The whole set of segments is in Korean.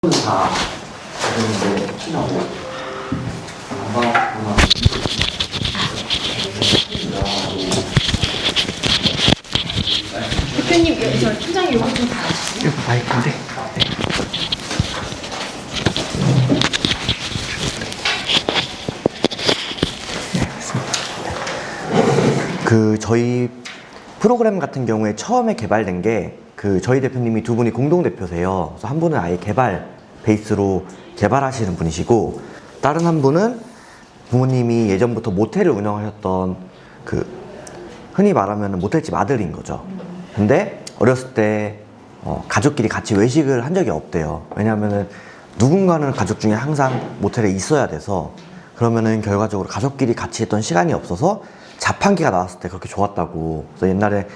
다 되는데 티나고 뭔가 대표님, 저 팀장님 요거 좀 달아주세요. 이거 마이크인데. 네. 네, 알겠습니다. 저희 프로그램 같은 경우에 처음에 개발된 게 저희 대표님이 두 분이 공동 대표세요. 그래서 한 분은 아예 개발 베이스로 개발하시는 분이시고, 다른 한 분은 부모님이 예전부터 모텔을 운영하셨던 흔히 말하면 모텔집 아들인 거죠. 근데 어렸을 때 가족끼리 같이 외식을 한 적이 없대요. 왜냐하면은 누군가는 가족 중에 항상 모텔에 있어야 돼서, 그러면은 결과적으로 가족끼리 같이 했던 시간이 없어서 자판기가 나왔을 때 그렇게 좋았다고. 그래서 옛날에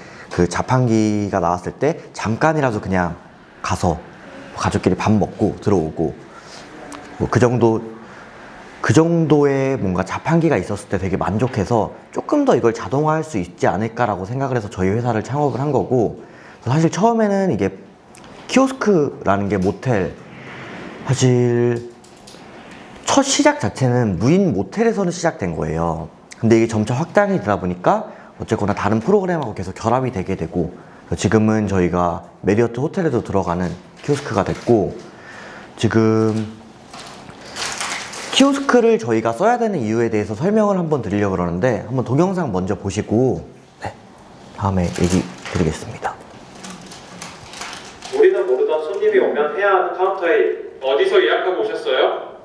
자판기가 나왔을 때 잠깐이라도 그냥 가서 가족끼리 밥 먹고 들어오고, 뭐 그 정도의 뭔가 자판기가 있었을 때 되게 만족해서 조금 더 이걸 자동화할 수 있지 않을까라고 생각을 해서 저희 회사를 창업을 한 거고, 사실 처음에는 이게 키오스크라는 게 모텔, 사실 첫 시작 자체는 무인 모텔에서는 시작된 거예요. 근데 이게 점차 확장이 되다 보니까 어쨌거나 다른 프로그램하고 계속 결합이 되게 되고, 지금은 저희가 메리어트 호텔에도 들어가는 키오스크가 됐고, 지금 키오스크를 저희가 써야 되는 이유에 대해서 설명을 한번 드리려고 그러는데, 한번 동영상 먼저 보시고 다음에 얘기 드리겠습니다. 우리는 모르던 손님이 오면 해야 하는 카운터 회의. 어디서 예약하고 오셨어요?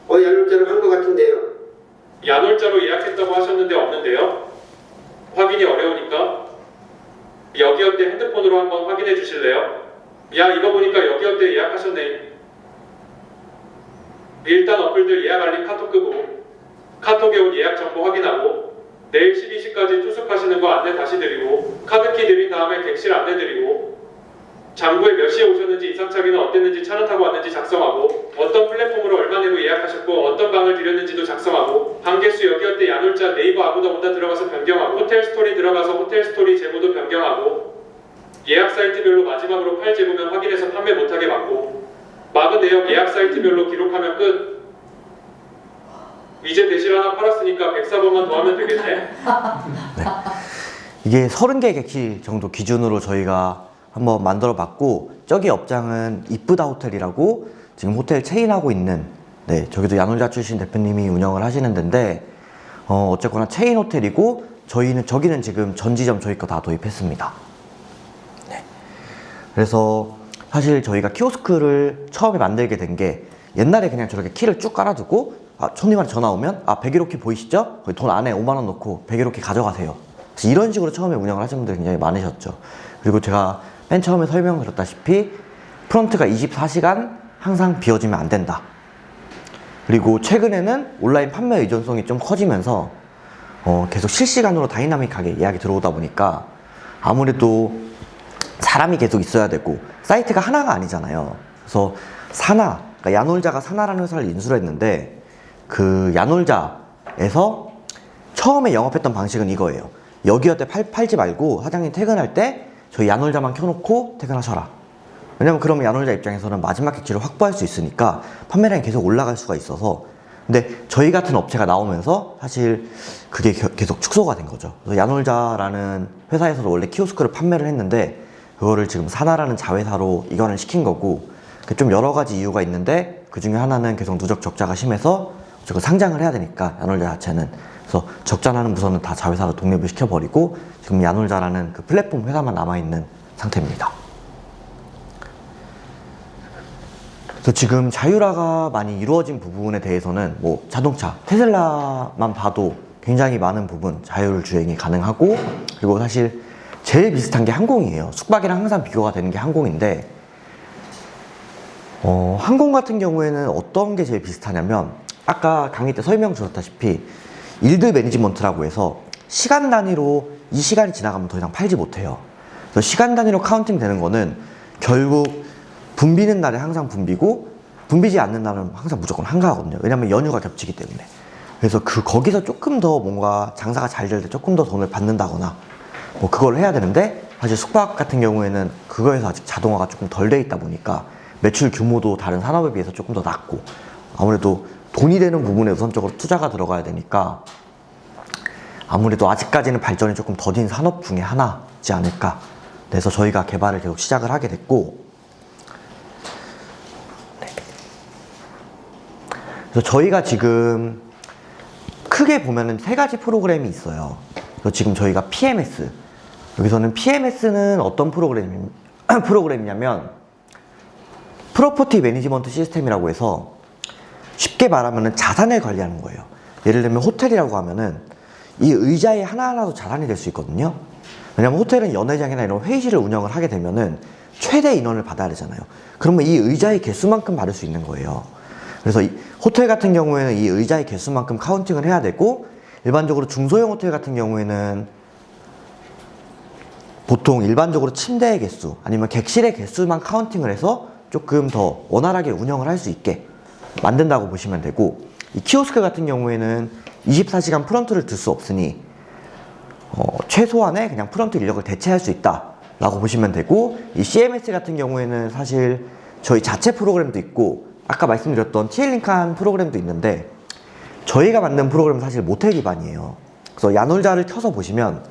야놀자로 한 것 같은데요. 야놀자로 예약했다고 하셨는데 없는데요? 확인이 어려우니까 여기어때 핸드폰으로 한번 확인해 주실래요? 야, 이거 보니까 여기어때 예약하셨네. 일단 어플들 예약 알림 카톡 끄고 카톡에 온 예약 정보 확인하고 내일 12시까지 투숙하시는 거 안내 다시 드리고 카드키 드린 다음에 객실 안내 드리고 장부에 몇 시에 오셨는지 이상차기는 어땠는지 차를 타고 왔는지 작성하고 어떤 플랫폼으로 얼마 내고 예약하셨고 어떤 방을 드렸는지도 작성하고 방개수 여기어때 야놀자 네이버 아무도 온다 들어가서 변경하고 호텔 스토리 들어가서 호텔 스토리 제보도 변경하고 예약 사이트별로 마지막으로 파일 제보면 확인해서 판매 못하게 막고 막은 내역 예약 사이트별로 기록하면 끝. 이제 대실 하나 팔았으니까 104번만 더 하면 되겠네. 네. 이게 30개 객실 정도 기준으로 저희가 한번 만들어 봤고, 저기 업장은 이쁘다 호텔이라고 지금 호텔 체인하고 있는, 저기도 야놀자 출신 대표님이 운영을 하시는 데인데, 어쨌거나 체인 호텔이고, 저기는 지금 전 지점 저희 거 다 도입했습니다. 네. 그래서 사실 저희가 키오스크를 처음에 만들게 된 게, 옛날에 그냥 저렇게 키를 쭉 깔아두고 손님한테 전화 오면 101호 키 보이시죠? 돈 안에 5만 원 넣고 101호 키 가져가세요. 이런 식으로 처음에 운영을 하신 분들이 굉장히 많으셨죠. 그리고 제가 맨 처음에 설명드렸다시피 프론트가 24시간 항상 비워지면 안 된다. 그리고 최근에는 온라인 판매 의존성이 좀 커지면서 계속 실시간으로 다이나믹하게 예약이 들어오다 보니까 아무래도 사람이 계속 있어야 되고, 사이트가 하나가 아니잖아요. 그래서 사나, 그러니까 야놀자가 사나라는 회사를 인수를 했는데, 그 야놀자에서 처음에 영업했던 방식은 이거예요. 여기어때 팔지 말고 사장님 퇴근할 때 저희 야놀자만 켜놓고 퇴근하셔라. 왜냐면 그러면 야놀자 입장에서는 마지막 객실을 확보할 수 있으니까 판매량이 계속 올라갈 수가 있어서. 근데 저희 같은 업체가 나오면서 사실 그게 계속 축소가 된 거죠. 그래서 야놀자라는 회사에서도 원래 키오스크를 판매를 했는데, 그거를 지금 사나라는 자회사로 이관을 시킨 거고, 좀 여러 가지 이유가 있는데 그 중에 하나는 계속 누적 적자가 심해서 상장을 해야 되니까, 야놀자 자체는. 그래서 적자나는 부서는 다 자회사로 독립을 시켜버리고 지금 야놀자라는 그 플랫폼 회사만 남아있는 상태입니다. 그래서 지금 자율화가 많이 이루어진 부분에 대해서는 뭐 자동차, 테슬라만 봐도 굉장히 많은 부분 자율 주행이 가능하고, 그리고 사실 제일 비슷한 게 항공이에요. 숙박이랑 항상 비교가 되는 게 항공인데, 항공 같은 경우에는 어떤 게 제일 비슷하냐면, 아까 강의 때 설명 주셨다시피 일드 매니지먼트라고 해서 시간 단위로 이 시간이 지나가면 더 이상 팔지 못해요. 그래서 시간 단위로 카운팅 되는 거는 결국 붐비는 날에 항상 붐비고, 붐비지 않는 날은 항상 무조건 한가하거든요. 왜냐면 연휴가 겹치기 때문에. 그래서 거기서 조금 더 뭔가 장사가 잘 될 때 조금 더 돈을 받는다거나 뭐 그걸 해야 되는데, 사실 숙박 같은 경우에는 그거에서 아직 자동화가 조금 덜 돼 있다 보니까 매출 규모도 다른 산업에 비해서 조금 더 낮고, 아무래도 돈이 되는 부분에 우선적으로 투자가 들어가야 되니까 아무래도 아직까지는 발전이 조금 더딘 산업 중에 하나지 않을까. 그래서 저희가 개발을 계속 시작을 하게 됐고, 네. 그래서 저희가 지금 크게 보면은 3가지 프로그램이 있어요. 그래서 지금 저희가 PMS, 여기서는 PMS는 어떤 프로그램이냐면 프로퍼티 매니지먼트 시스템이라고 해서 쉽게 말하면은 자산을 관리하는 거예요. 예를 들면 호텔이라고 하면은 이 의자에 하나하나도 자산이 될 수 있거든요. 왜냐면 호텔은 연회장이나 이런 회의실을 운영을 하게 되면은 최대 인원을 받아야 되잖아요. 그러면 이 의자의 개수만큼 받을 수 있는 거예요. 그래서 이 호텔 같은 경우에는 이 의자의 개수만큼 카운팅을 해야 되고, 일반적으로 중소형 호텔 같은 경우에는 보통 일반적으로 침대의 개수 아니면 객실의 개수만 카운팅을 해서 조금 더 원활하게 운영을 할 수 있게 만든다고 보시면 되고, 이 키오스크 같은 경우에는 24시간 프런트를 들 수 없으니 최소한의 그냥 프런트 인력을 대체할 수 있다 라고 보시면 되고, 이 CMS 같은 경우에는 사실 저희 자체 프로그램도 있고 아까 말씀드렸던 TL링크한 프로그램도 있는데, 저희가 만든 프로그램은 사실 모텔 기반이에요. 그래서 야놀자를 켜서 보시면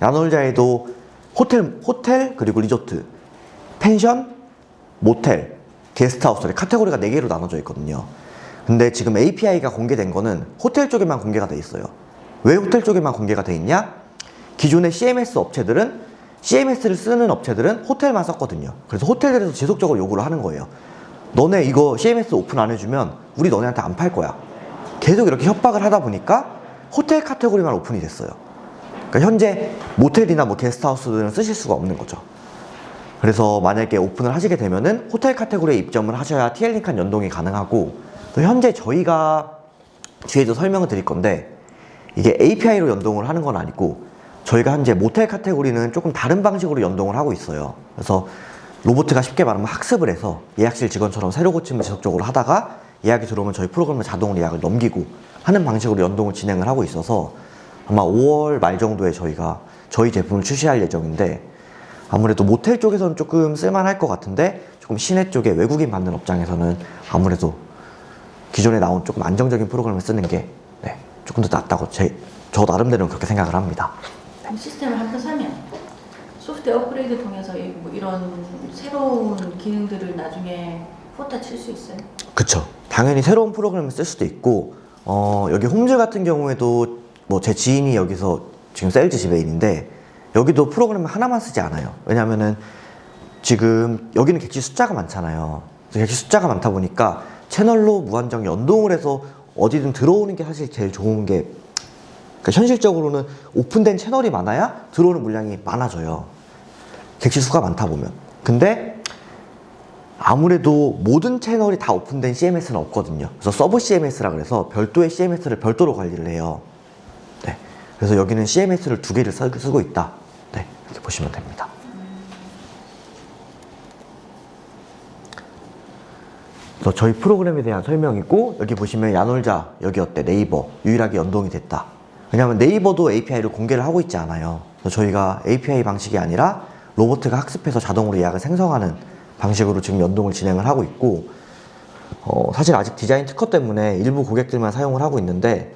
야놀자에도 호텔 그리고 리조트, 펜션, 모텔, 게스트하우스 카테고리가 4개로 나눠져 있거든요. 근데 지금 API가 공개된 거는 호텔 쪽에만 공개가 돼 있어요. 왜 호텔 쪽에만 공개가 돼 있냐? 기존의 CMS 업체들은, CMS를 쓰는 업체들은 호텔만 썼거든요. 그래서 호텔들에서 지속적으로 요구를 하는 거예요. 너네 이거 CMS 오픈 안 해주면 우리 너네한테 안 팔 거야. 계속 이렇게 협박을 하다 보니까 호텔 카테고리만 오픈이 됐어요. 그러니까 현재 모텔이나 뭐 게스트하우스들은 쓰실 수가 없는 거죠. 그래서 만약에 오픈을 하시게 되면은 호텔 카테고리에 입점을 하셔야 TL링크한 연동이 가능하고, 또 현재 저희가 뒤에도 설명을 드릴 건데, 이게 API로 연동을 하는 건 아니고 저희가 현재 모텔 카테고리는 조금 다른 방식으로 연동을 하고 있어요. 그래서 로보트가 쉽게 말하면 학습을 해서 예약실 직원처럼 새로 고침을 지속적으로 하다가 예약이 들어오면 저희 프로그램을 자동으로 예약을 넘기고 하는 방식으로 연동을 진행을 하고 있어서 아마 5월 말 정도에 저희가 저희 제품을 출시할 예정인데, 아무래도 모텔 쪽에서는 조금 쓸만할 것 같은데 조금 시내 쪽에 외국인 받는 업장에서는 아무래도 기존에 나온 조금 안정적인 프로그램을 쓰는 게 조금 더 낫다고 저 나름대로는 그렇게 생각을 합니다. 시스템을 한번 사면 소프트웨어 업그레이드 통해서 뭐 이런 새로운 기능들을 나중에 포타 칠 수 있어요? 그쵸. 당연히 새로운 프로그램을 쓸 수도 있고, 여기 홈즈 같은 경우에도 뭐 제 지인이 여기서 지금 세일즈 지배인인데 여기도 프로그램을 하나만 쓰지 않아요. 왜냐면은 지금 여기는 객실 숫자가 많잖아요. 객실 숫자가 많다 보니까 채널로 무한정 연동을 해서 어디든 들어오는 게 사실 제일 좋은 게, 그러니까 현실적으로는 오픈된 채널이 많아야 들어오는 물량이 많아져요. 객실 수가 많다 보면. 근데 아무래도 모든 채널이 다 오픈된 CMS는 없거든요. 그래서 서브 CMS라 그래서 별도의 CMS를 별도로 관리를 해요. 네. 그래서 여기는 CMS를 2개를 쓰고 있다. 네. 이렇게 보시면 됩니다. 그래서 저희 프로그램에 대한 설명이고, 여기 보시면 야놀자, 여기 어때? 네이버 유일하게 연동이 됐다. 왜냐하면 네이버도 API를 공개를 하고 있지 않아요. 그래서 저희가 API 방식이 아니라 로보트가 학습해서 자동으로 예약을 생성하는 방식으로 지금 연동을 진행을 하고 있고, 사실 아직 디자인 특허 때문에 일부 고객들만 사용을 하고 있는데,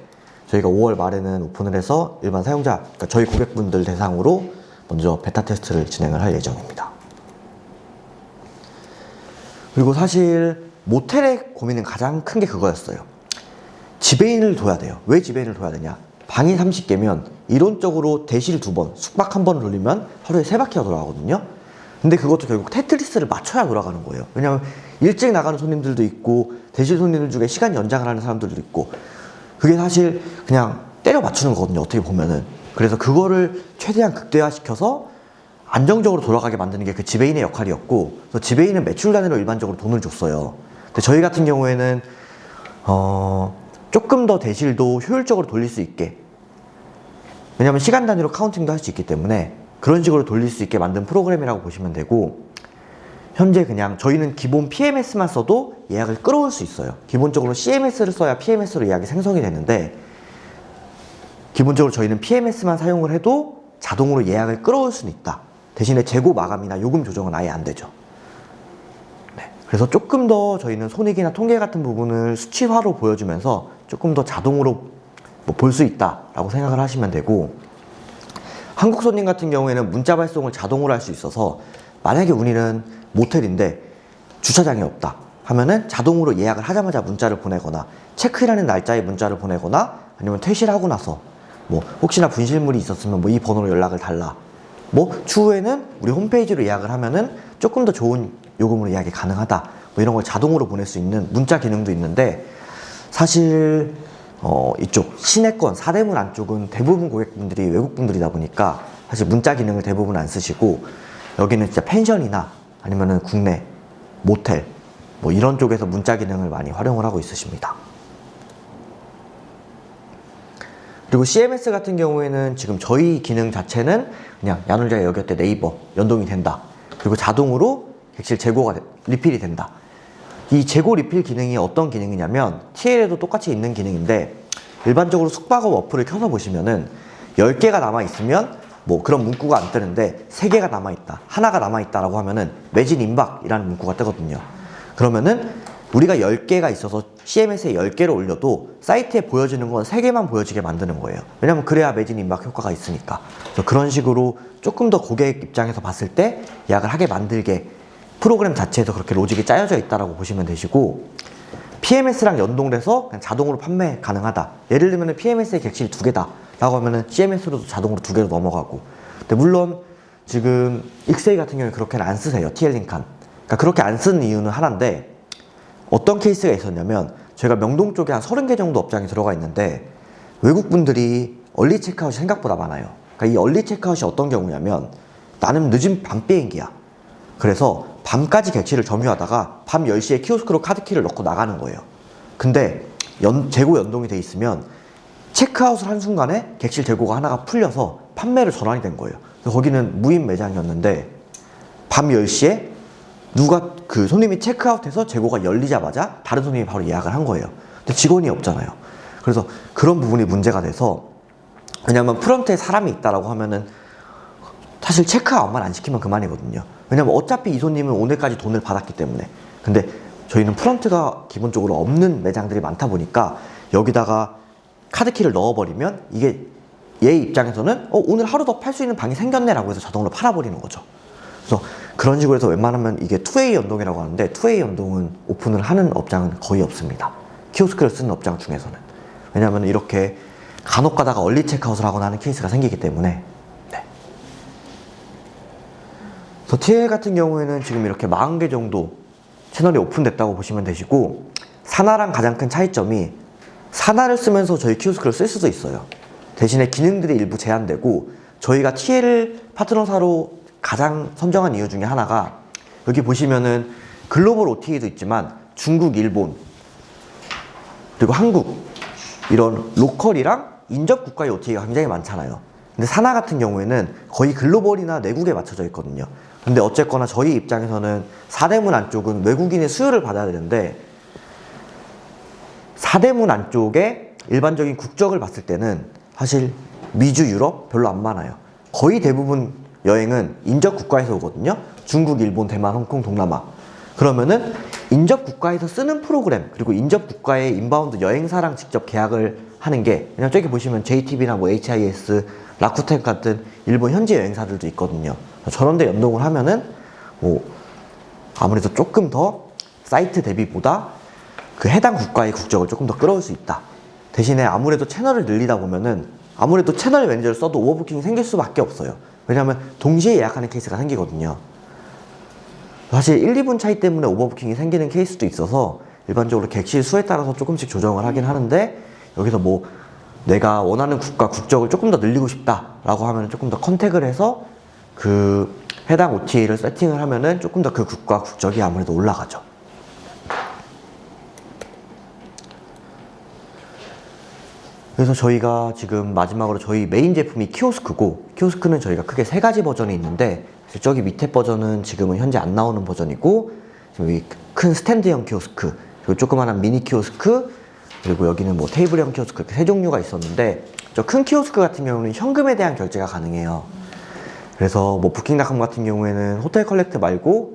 저희가 5월 말에는 오픈을 해서 일반 사용자, 그러니까 저희 고객분들 대상으로 먼저 베타 테스트를 진행을 할 예정입니다. 그리고 사실 모텔의 고민은 가장 큰 게 그거였어요. 지배인을 둬야 돼요. 왜 지배인을 둬야 되냐? 방이 30개면 이론적으로 대실 2번, 숙박 1번을 돌리면 하루에 3바퀴가 돌아가거든요. 근데 그것도 결국 테트리스를 맞춰야 돌아가는 거예요. 왜냐하면 일찍 나가는 손님들도 있고 대실 손님들 중에 시간 연장을 하는 사람들도 있고, 그게 사실 그냥 때려 맞추는 거거든요, 어떻게 보면은. 그래서 그거를 최대한 극대화시켜서 안정적으로 돌아가게 만드는 게 그 지배인의 역할이었고, 그래서 지배인은 매출 단위로 일반적으로 돈을 줬어요. 근데 저희 같은 경우에는 조금 더 대실도 효율적으로 돌릴 수 있게, 왜냐하면 시간 단위로 카운팅도 할 수 있기 때문에 그런 식으로 돌릴 수 있게 만든 프로그램이라고 보시면 되고, 현재 그냥 저희는 기본 PMS만 써도 예약을 끌어올 수 있어요. 기본적으로 CMS를 써야 PMS로 예약이 생성이 되는데, 기본적으로 저희는 PMS만 사용을 해도 자동으로 예약을 끌어올 수는 있다. 대신에 재고 마감이나 요금 조정은 아예 안 되죠. 네. 그래서 조금 더 저희는 손익이나 통계 같은 부분을 수치화로 보여주면서 조금 더 자동으로 볼 수 있다라고 생각을 하시면 되고, 한국 손님 같은 경우에는 문자 발송을 자동으로 할 수 있어서 만약에 우리는 모텔인데 주차장이 없다 하면은 자동으로 예약을 하자마자 문자를 보내거나, 체크인하는 날짜에 문자를 보내거나, 아니면 퇴실하고 나서 뭐 혹시나 분실물이 있었으면 뭐 이 번호로 연락을 달라, 뭐 추후에는 우리 홈페이지로 예약을 하면은 조금 더 좋은 요금으로 예약이 가능하다, 뭐 이런 걸 자동으로 보낼 수 있는 문자 기능도 있는데, 사실 이쪽 시내권 사대문 안쪽은 대부분 고객분들이 외국분들이다 보니까 사실 문자 기능을 대부분 안 쓰시고, 여기는 진짜 펜션이나 아니면은 국내 모텔 뭐 이런 쪽에서 문자 기능을 많이 활용을 하고 있으십니다. 그리고 CMS 같은 경우에는 지금 저희 기능 자체는 그냥 야놀자가 여기 때 네이버 연동이 된다, 그리고 자동으로 객실 재고가 리필이 된다. 이 재고 리필 기능이 어떤 기능이냐면 TL에도 똑같이 있는 기능인데, 일반적으로 숙박업 어플을 켜서 보시면은 10개가 남아있으면 뭐 그런 문구가 안 뜨는데 3개가 남아있다, 하나가 남아있다라고 하면은 매진 임박이라는 문구가 뜨거든요. 그러면은 우리가 10개가 있어서 CMS에 10개를 올려도 사이트에 보여지는 건 3개만 보여지게 만드는 거예요. 왜냐면 그래야 매진 임박 효과가 있으니까. 그래서 그런 식으로 조금 더 고객 입장에서 봤을 때 예약을 하게 만들게 프로그램 자체에서 그렇게 로직이 짜여져 있다라고 보시면 되시고, PMS랑 연동돼서 그냥 자동으로 판매 가능하다. 예를 들면 PMS에 객실이 2개다 라고 하면은 CMS로도 자동으로 2개로 넘어가고. 근데 물론 지금 익세이 같은 경우는 그렇게는 안 쓰세요, TL링칸. 그러니까 그렇게 안 쓰는 이유는 하나인데, 어떤 케이스가 있었냐면 저희가 명동 쪽에 한 30개 정도 업장이 들어가 있는데 외국분들이 얼리 체크아웃이 생각보다 많아요. 그러니까 이 얼리 체크아웃이 어떤 경우냐면, 나는 늦은 밤 비행기야. 그래서 밤까지 객실을 점유하다가 밤 10시에 키오스크로 카드키를 넣고 나가는 거예요. 근데 재고 연동이 돼 있으면 체크아웃을 한 순간에 객실 재고가 하나가 풀려서 판매로 전환이 된 거예요. 그래서 거기는 무인 매장이었는데 밤 10시에 누가 그 손님이 체크아웃해서 재고가 열리자마자 다른 손님이 바로 예약을 한 거예요. 근데 직원이 없잖아요. 그래서 그런 부분이 문제가 돼서, 왜냐면 프런트에 사람이 있다라고 하면은 사실 체크아웃만 안 시키면 그만이거든요. 왜냐면 어차피 이 손님은 오늘까지 돈을 받았기 때문에. 근데 저희는 프런트가 기본적으로 없는 매장들이 많다 보니까 여기다가 카드키를 넣어버리면 이게 얘 입장에서는 오늘 하루 더 팔 수 있는 방이 생겼네 라고 해서 자동으로 팔아버리는 거죠. 그래서 그런 식으로 해서 웬만하면 이게 2A 연동이라고 하는데, 2A 연동은 오픈을 하는 업장은 거의 없습니다. 키오스크를 쓰는 업장 중에서는. 왜냐하면 이렇게 간혹 가다가 얼리 체크아웃을 하거나 하는 케이스가 생기기 때문에. 네. 그래서 TL 같은 경우에는 지금 이렇게 40개 정도 채널이 오픈됐다고 보시면 되시고, 사나랑 가장 큰 차이점이, 사나를 쓰면서 저희 키오스크를 쓸 수도 있어요. 대신에 기능들이 일부 제한되고, 저희가 TL 파트너사로 가장 선정한 이유 중에 하나가, 여기 보시면은 글로벌 OTA도 있지만 중국, 일본, 그리고 한국, 이런 로컬이랑 인접 국가의 OTA가 굉장히 많잖아요. 근데 사나 같은 경우에는 거의 글로벌이나 내국에 맞춰져 있거든요. 근데 어쨌거나 저희 입장에서는 사대문 안쪽은 외국인의 수요를 받아야 되는데, 사대문 안쪽에 일반적인 국적을 봤을 때는 사실 미주, 유럽 별로 안 많아요. 거의 대부분 여행은 인접 국가에서 오거든요. 중국, 일본, 대만, 홍콩, 동남아. 그러면은 인접 국가에서 쓰는 프로그램, 그리고 인접 국가의 인바운드 여행사랑 직접 계약을 하는 게, 그냥 저기 보시면 JTB나 뭐 HIS, 라쿠텐 같은 일본 현지 여행사들도 있거든요. 저런 데 연동을 하면은 뭐 아무래도 조금 더 사이트 대비보다 그 해당 국가의 국적을 조금 더 끌어올 수 있다. 대신에 아무래도 채널을 늘리다 보면은 아무래도 채널 매니저를 써도 오버부킹이 생길 수밖에 없어요. 왜냐하면 동시에 예약하는 케이스가 생기거든요. 사실 1, 2분 차이 때문에 오버부킹이 생기는 케이스도 있어서 일반적으로 객실 수에 따라서 조금씩 조정을 하긴 하는데, 여기서 뭐 내가 원하는 국가 국적을 조금 더 늘리고 싶다라고 하면 조금 더 컨택을 해서 그 해당 OTA를 세팅을 하면은 조금 더 그 국가 국적이 아무래도 올라가죠. 그래서 저희가 지금 마지막으로 저희 메인 제품이 키오스크고, 키오스크는 저희가 크게 3가지 버전이 있는데, 저기 밑에 버전은 지금은 현재 안 나오는 버전이고, 여기 큰 스탠드형 키오스크, 그리고 조그만한 미니 키오스크, 그리고 여기는 뭐 테이블형 키오스크, 이렇게 3종류가 있었는데, 저 큰 키오스크 같은 경우는 현금에 대한 결제가 가능해요. 그래서 뭐 부킹닷컴 같은 경우에는 호텔 컬렉트 말고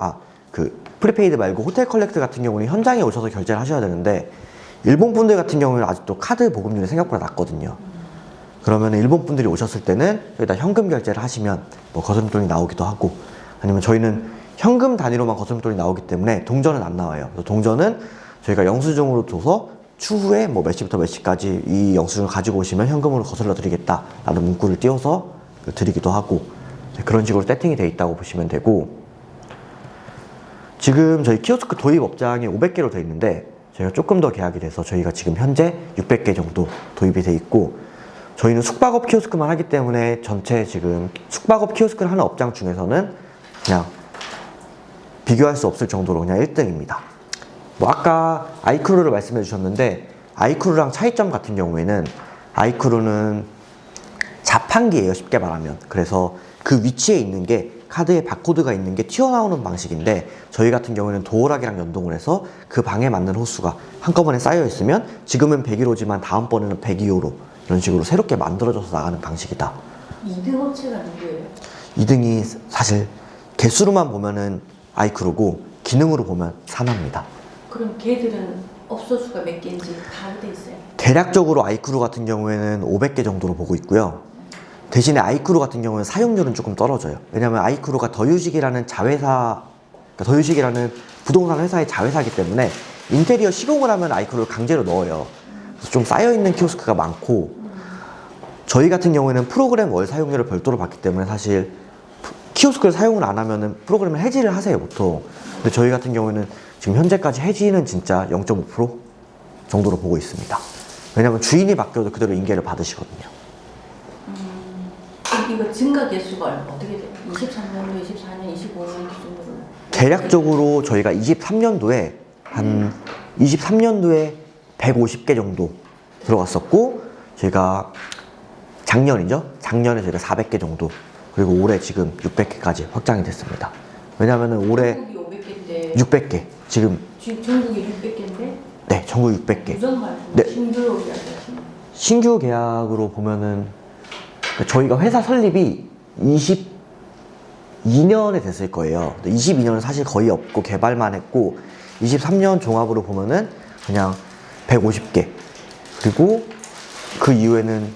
그 프리페이드 말고 호텔 컬렉트 같은 경우는 현장에 오셔서 결제를 하셔야 되는데 일본 분들 같은 경우는 아직도 카드 보급률이 생각보다 낮거든요. 그러면 일본 분들이 오셨을 때는 여기다 현금 결제를 하시면 뭐 거스름돈이 나오기도 하고, 아니면 저희는 현금 단위로만 거스름돈이 나오기 때문에 동전은 안 나와요. 그래서 동전은 저희가 영수증으로 둬서 추후에 뭐 몇 시부터 몇 시까지 이 영수증을 가지고 오시면 현금으로 거슬러 드리겠다 라는 문구를 띄워서 드리기도 하고, 그런 식으로 세팅이 되어 있다고 보시면 되고, 지금 저희 키오스크 도입 업장이 500개로 되어 있는데 저희가 조금 더 계약이 돼서 저희가 지금 현재 600개 정도 도입이 되어 있고, 저희는 숙박업 키오스크만 하기 때문에 전체 지금 숙박업 키오스크를 하는 업장 중에서는 그냥 비교할 수 없을 정도로 그냥 1등입니다. 뭐 아까 아이크루를 말씀해 주셨는데, 아이크루랑 차이점 같은 경우에는 아이크루는 자판기예요, 쉽게 말하면. 그래서 그 위치에 있는 게 카드에 바코드가 있는 게 튀어나오는 방식인데, 저희 같은 경우에는 도어락이랑 연동을 해서 그 방에 맞는 호수가 한꺼번에 쌓여 있으면 지금은 101호지만 다음번에는 102호로 이런 식으로 새롭게 만들어져서 나가는 방식이다. 2등 업체가 누구예요? 2등이 사실 개수로만 보면은 아이크루고 기능으로 보면 사나입니다. 그럼 걔들은 업소 수가 몇 개인지 다 돼 있어요? 대략적으로 아이크루 같은 경우에는 500개 정도로 보고 있고요. 대신에 아이크루 같은 경우는 사용률은 조금 떨어져요. 왜냐하면 아이크루가 더유식이라는 자회사, 그러니까 더유식이라는 부동산 회사의 자회사이기 때문에 인테리어 시공을 하면 아이크루를 강제로 넣어요. 그래서 좀 쌓여있는 키오스크가 많고, 저희 같은 경우에는 프로그램 월 사용료를 별도로 받기 때문에 사실 키오스크를 사용을 안 하면은 프로그램을 해지를 하세요, 보통. 근데 저희 같은 경우에는 지금 현재까지 해지는 진짜 0.5% 정도로 보고 있습니다. 왜냐하면 주인이 바뀌어도 그대로 인계를 받으시거든요. 이거 증가 개수가 어떻게 돼요? 23년도, 24년, 25년 기준으로? 대략적으로 저희가 23년도에 한 23년도에 150개 정도 들어갔었고, 저희가 작년이죠? 작년에 저희가 400개 정도, 그리고 올해 지금 600개까지 확장이 됐습니다. 왜냐하면 올해 전국이 500개인데 600개 지금, 전국이 600개인데 네, 전국 600개. 우선 말고 네. 신규로 이야기하시는 신규 계약으로 보면은 저희가 회사 설립이 22년에 됐을 거예요. 22년은 사실 거의 없고 개발만 했고, 23년 종합으로 보면은 그냥 150개, 그리고 그 이후에는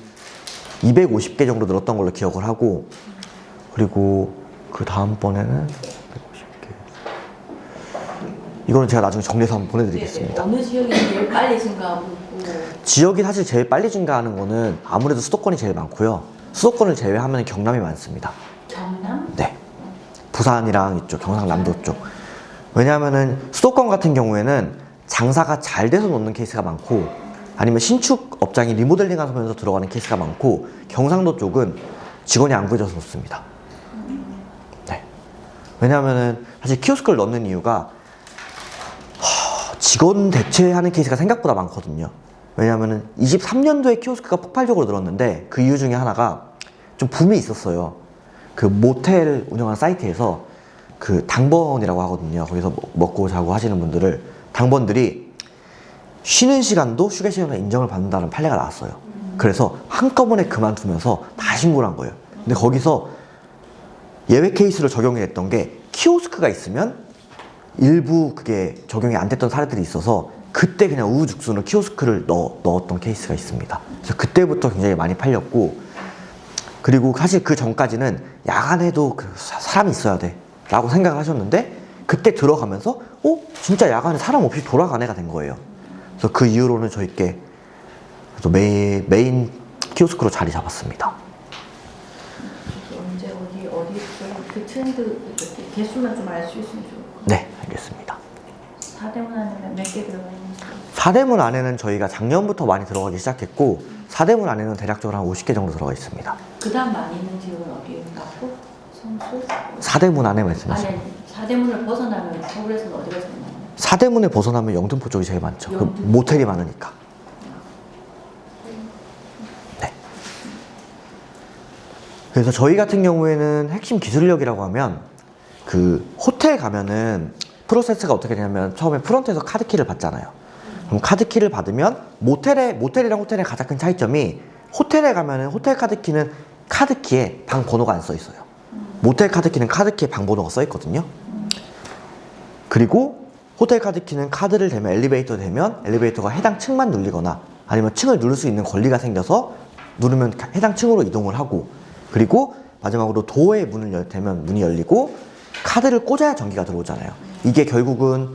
250개 정도 늘었던 걸로 기억을 하고, 그리고 그 다음번에는 150개. 이거는 제가 나중에 정리해서 한번 보내드리겠습니다. 어느 지역이 제일 빨리 증가하고 있고? 지역이 사실 제일 빨리 증가하는 거는 아무래도 수도권이 제일 많고요. 수도권을 제외하면 경남이 많습니다. 경남? 네. 부산이랑 이쪽 경상남도 쪽. 왜냐하면은 수도권 같은 경우에는 장사가 잘 돼서 놓는 케이스가 많고, 아니면 신축 업장이 리모델링 하면서 들어가는 케이스가 많고, 경상도 쪽은 직원이 안 구해져서 놓습니다. 네. 왜냐하면은 사실 키오스크를 넣는 이유가 직원 대체하는 케이스가 생각보다 많거든요. 왜냐하면은 23년도에 키오스크가 폭발적으로 늘었는데, 그 이유 중에 하나가 좀 붐이 있었어요. 그 모텔 운영하는 사이트에서 그 당번이라고 하거든요. 거기서 먹고 자고 하시는 분들을, 당번들이 쉬는 시간도 휴게 시간에 인정을 받는다는 판례가 나왔어요. 그래서 한꺼번에 그만두면서 다 신고를 한 거예요. 근데 거기서 예외 케이스로 적용이 됐던 게, 키오스크가 있으면 일부 그게 적용이 안 됐던 사례들이 있어서 그때 그냥 우후죽순으로 키오스크를 넣었던 케이스가 있습니다. 그래서 그때부터 굉장히 많이 팔렸고, 그리고 사실 그 전까지는 야간에도 사람이 있어야 돼 라고 생각을 하셨는데, 그때 들어가면서 진짜 야간에 사람 없이 돌아간 애가 된 거예요. 그래서 그 이후로는 저희께 메인 키오스크로 자리 잡았습니다. 언제 어디 그 트렌드 개수만 좀 알 수 있으면 좋을 것 같아요. 네, 알겠습니다. 4대문 안에는 몇 개 들어가 있는지? 4대문 안에는 저희가 작년부터 많이 들어가기 시작했고, 4대문 안에는 대략적으로 한 50개 정도 들어가 있습니다. 그 다음 많이 있는 지역은 어디인가고? 성수? 4대문 안에 말씀하세요. 아니, 4대문을 벗어나면 서울에서는 어디가 제일 많아요? 4대문에 벗어나면 영등포 쪽이 제일 많죠. 그 영등포. 모텔이 많으니까. 네. 그래서 저희 같은 경우에는 핵심 기술력이라고 하면, 그 호텔 가면은 프로세스가 어떻게 되냐면, 처음에 프런트에서 카드키를 받잖아요. 그럼 카드키를 받으면 모텔이랑 호텔의 가장 큰 차이점이, 호텔에 가면은 호텔 카드키는 카드키에 방 번호가 안 써 있어요. 모텔 카드키는 카드키에 방 번호가 써 있거든요. 그리고 호텔 카드키는 카드를 대면 엘리베이터 되면 엘리베이터가 해당 층만 눌리거나 아니면 층을 누를 수 있는 권리가 생겨서 누르면 해당 층으로 이동을 하고, 그리고 마지막으로 도어의 문을 대면 문이 열리고 카드를 꽂아야 전기가 들어오잖아요. 이게 결국은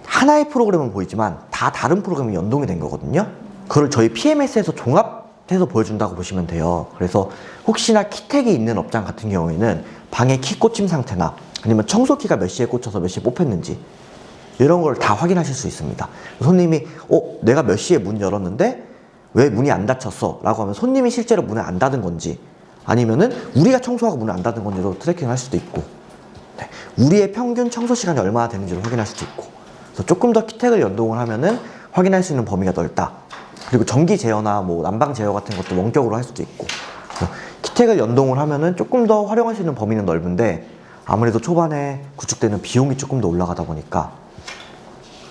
하나의 프로그램은 보이지만 다 다른 프로그램이 연동이 된 거거든요. 그걸 저희 PMS에서 종합해서 보여준다고 보시면 돼요. 그래서 혹시나 키택이 있는 업장 같은 경우에는 방에 키 꽂힘 상태나 아니면 청소키가 몇 시에 꽂혀서 몇 시에 뽑혔는지 이런 걸 다 확인하실 수 있습니다. 손님이 내가 몇 시에 문 열었는데 왜 문이 안 닫혔어? 라고 하면 손님이 실제로 문을 안 닫은 건지 아니면은 우리가 청소하고 문을 안 닫은 건지로 트래킹을 할 수도 있고, 네. 우리의 평균 청소 시간이 얼마나 되는지를 확인할 수도 있고, 그래서 조금 더 키택을 연동을 하면은 확인할 수 있는 범위가 넓다. 그리고 전기 제어나 뭐 난방 제어 같은 것도 원격으로 할 수도 있고, 키택을 연동을 하면은 조금 더 활용할 수 있는 범위는 넓은데 아무래도 초반에 구축되는 비용이 조금 더 올라가다 보니까